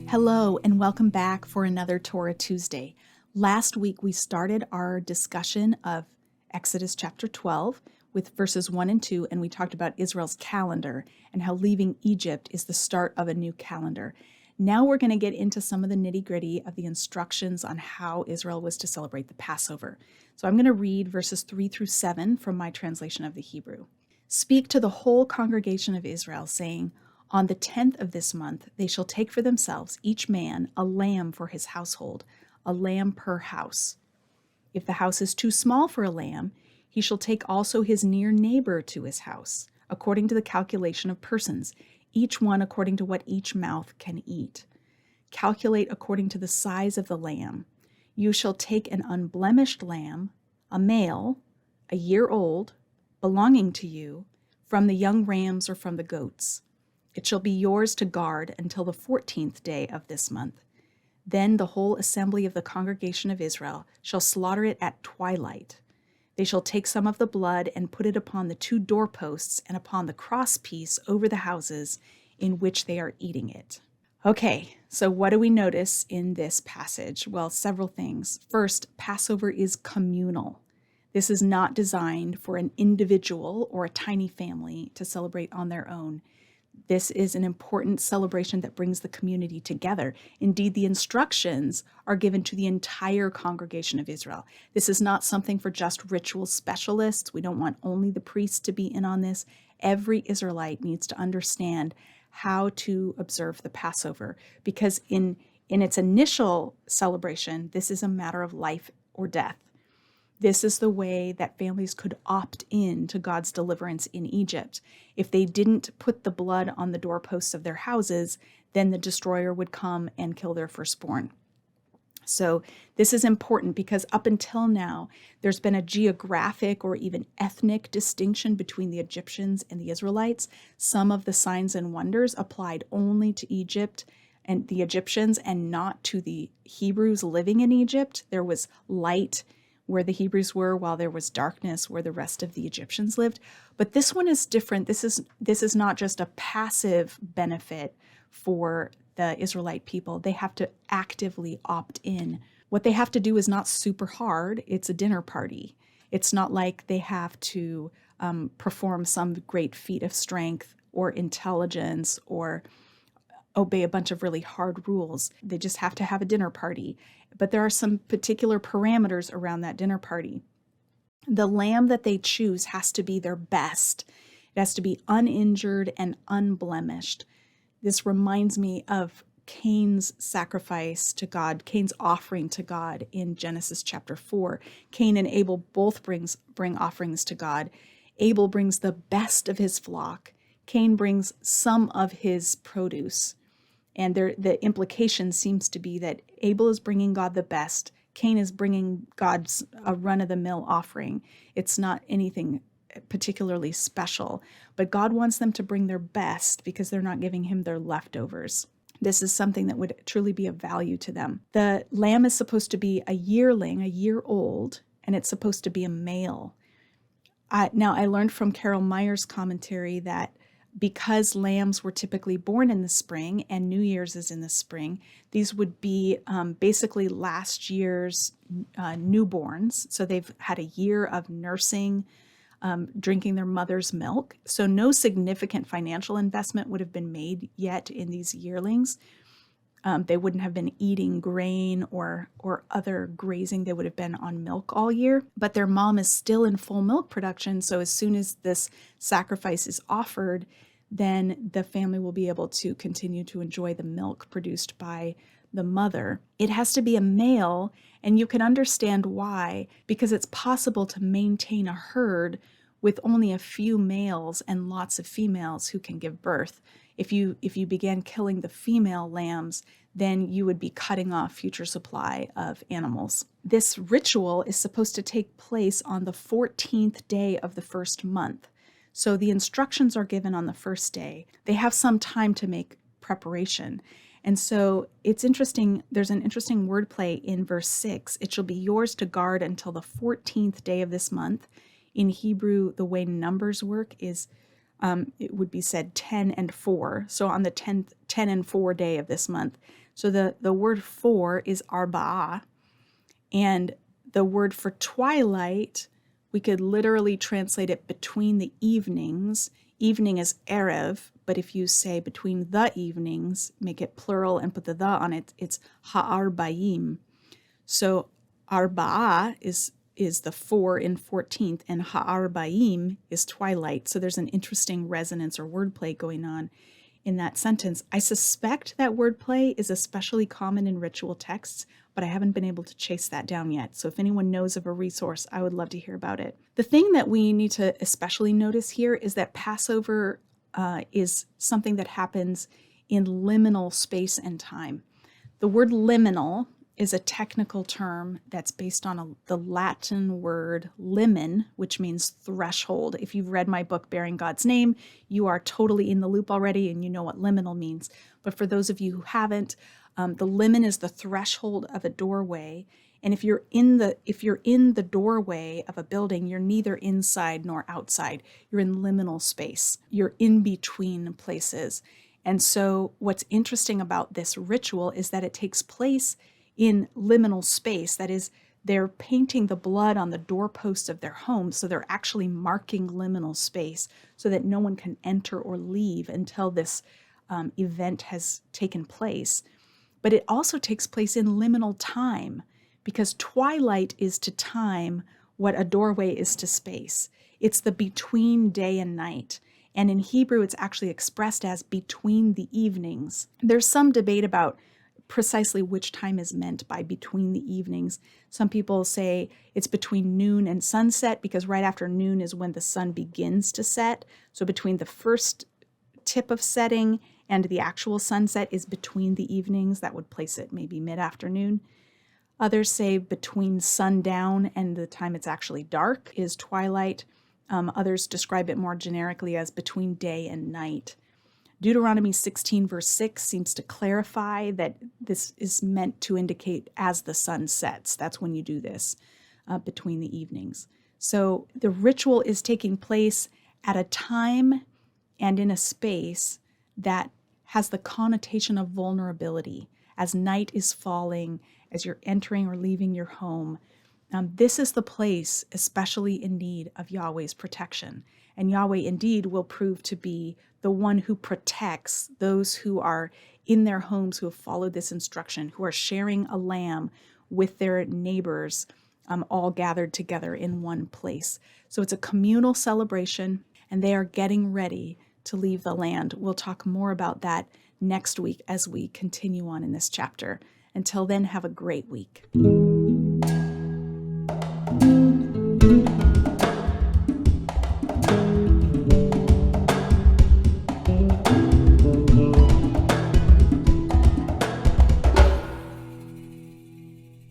Hello, and welcome back for another Torah Tuesday. Last week, we started our discussion of Exodus chapter 12 with verses 1 and 2, and we talked about Israel's calendar and how leaving Egypt is the start of a new calendar. Now we're going to get into some of the nitty-gritty of the instructions on how Israel was to celebrate the Passover. So I'm going to read verses 3 through 7 from my translation of the Hebrew. Speak to the whole congregation of Israel, saying, on the 10th of this month, they shall take for themselves, each man, a lamb for his household, a lamb per house. If the house is too small for a lamb, he shall take also his near neighbor to his house, according to the calculation of persons, each one according to what each mouth can eat. Calculate according to the size of the lamb. You shall take an unblemished lamb, a male, a year old, belonging to you, from the young rams or from the goats. It shall be yours to guard until the 14th day of this month. Then the whole assembly of the congregation of Israel shall slaughter it at twilight. They shall take some of the blood and put it upon the 2 doorposts and upon the crosspiece over the houses in which they are eating it. Okay, so what do we notice in this passage? Well, several things. First, Passover is communal. This is not designed for an individual or a tiny family to celebrate on their own. This is an important celebration that brings the community together. Indeed, the instructions are given to the entire congregation of Israel. This is not something for just ritual specialists. We don't want only the priests to be in on this. Every Israelite needs to understand how to observe the Passover, because in its initial celebration, this is a matter of life or death. This is the way that families could opt in to God's deliverance in Egypt. If they didn't put the blood on the doorposts of their houses, then the destroyer would come and kill their firstborn. So this is important because up until now, there's been a geographic or even ethnic distinction between the Egyptians and the Israelites. Some of the signs and wonders applied only to Egypt and the Egyptians and not to the Hebrews living in Egypt. There was light where the Hebrews were, while there was darkness where the rest of the Egyptians lived. But this one is different. This is not just a passive benefit for the Israelite people. They have to actively opt in. What they have to do is not super hard. It's a dinner party. It's not like they have to perform some great feat of strength or intelligence or obey a bunch of really hard rules. They just have to have a dinner party. But there are some particular parameters around that dinner party. The lamb that they choose has to be their best. It has to be uninjured and unblemished. This reminds me of Cain's sacrifice to God, Cain's offering to God in Genesis chapter 4. Cain and Abel both bring offerings to God. Abel brings the best of his flock. Cain brings some of his produce. And the implication seems to be that Abel is bringing God the best. Cain is bringing God's a run-of-the-mill offering. It's not anything particularly special. But God wants them to bring their best because they're not giving him their leftovers. This is something that would truly be of value to them. The lamb is supposed to be a yearling, a year old, and it's supposed to be a male. Now, I learned from Carol Meyer's commentary that because lambs were typically born in the spring and New Year's is in the spring, these would be basically last year's newborns. So they've had a year of nursing, drinking their mother's milk. So no significant financial investment would have been made yet in these yearlings. They wouldn't have been eating grain or other grazing. They would have been on milk all year. But their mom is still in full milk production. So as soon as this sacrifice is offered, then the family will be able to continue to enjoy the milk produced by the mother. It has to be a male, and you can understand why, because it's possible to maintain a herd with only a few males and lots of females who can give birth. If you began killing the female lambs, then you would be cutting off future supply of animals. This ritual is supposed to take place on the 14th day of the first month. So the instructions are given on the first day. They have some time to make preparation. And so it's interesting, there's an interesting wordplay in verse 6. It shall be yours to guard until the 14th day of this month. In Hebrew, the way numbers work is it would be said 10 and 4. So on the 10 and 4 day of this month. So the word for is arba'ah. And the word for twilight, we could literally translate it between the evenings. Evening is erev, but if you say between the evenings, make it plural and put the on it, it's ha'arbaim. So arba'ah is the 4 in 14th, and ha'arbaim is twilight. So there's an interesting resonance or wordplay going on in that sentence. I suspect that wordplay is especially common in ritual texts, but I haven't been able to chase that down yet. So if anyone knows of a resource, I would love to hear about it. The thing that we need to especially notice here is that Passover is something that happens in liminal space and time. The word liminal is a technical term that's based on the Latin word limen, which means threshold. If you've read my book, Bearing God's Name, you are totally in the loop already and you know what liminal means. But for those of you who haven't, the limen is the threshold of a doorway. And if you're in the doorway of a building, you're neither inside nor outside. You're in liminal space. You're in between places. And so what's interesting about this ritual is that it takes place in liminal space. That is, they're painting the blood on the doorposts of their home, so they're actually marking liminal space so that no one can enter or leave until this event has taken place. But it also takes place in liminal time, because twilight is to time what a doorway is to space. It's the between day and night. And in Hebrew, it's actually expressed as between the evenings. There's some debate about precisely which time is meant by between the evenings. Some people say it's between noon and sunset, because right after noon is when the sun begins to set. So between the first tip of setting and the actual sunset is between the evenings. That would place it maybe mid-afternoon. Others say between sundown and the time it's actually dark is twilight. Others describe it more generically as between day and night. Deuteronomy 16 verse 6 seems to clarify that this is meant to indicate as the sun sets. That's when you do this, between the evenings. So the ritual is taking place at a time and in a space that has the connotation of vulnerability. As night is falling, as you're entering or leaving your home, this is the place especially in need of Yahweh's protection. And Yahweh indeed will prove to be the one who protects those who are in their homes, who have followed this instruction, who are sharing a lamb with their neighbors, all gathered together in one place. So it's a communal celebration, and they are getting ready to leave the land. We'll talk more about that next week as we continue on in this chapter. Until then, have a great week.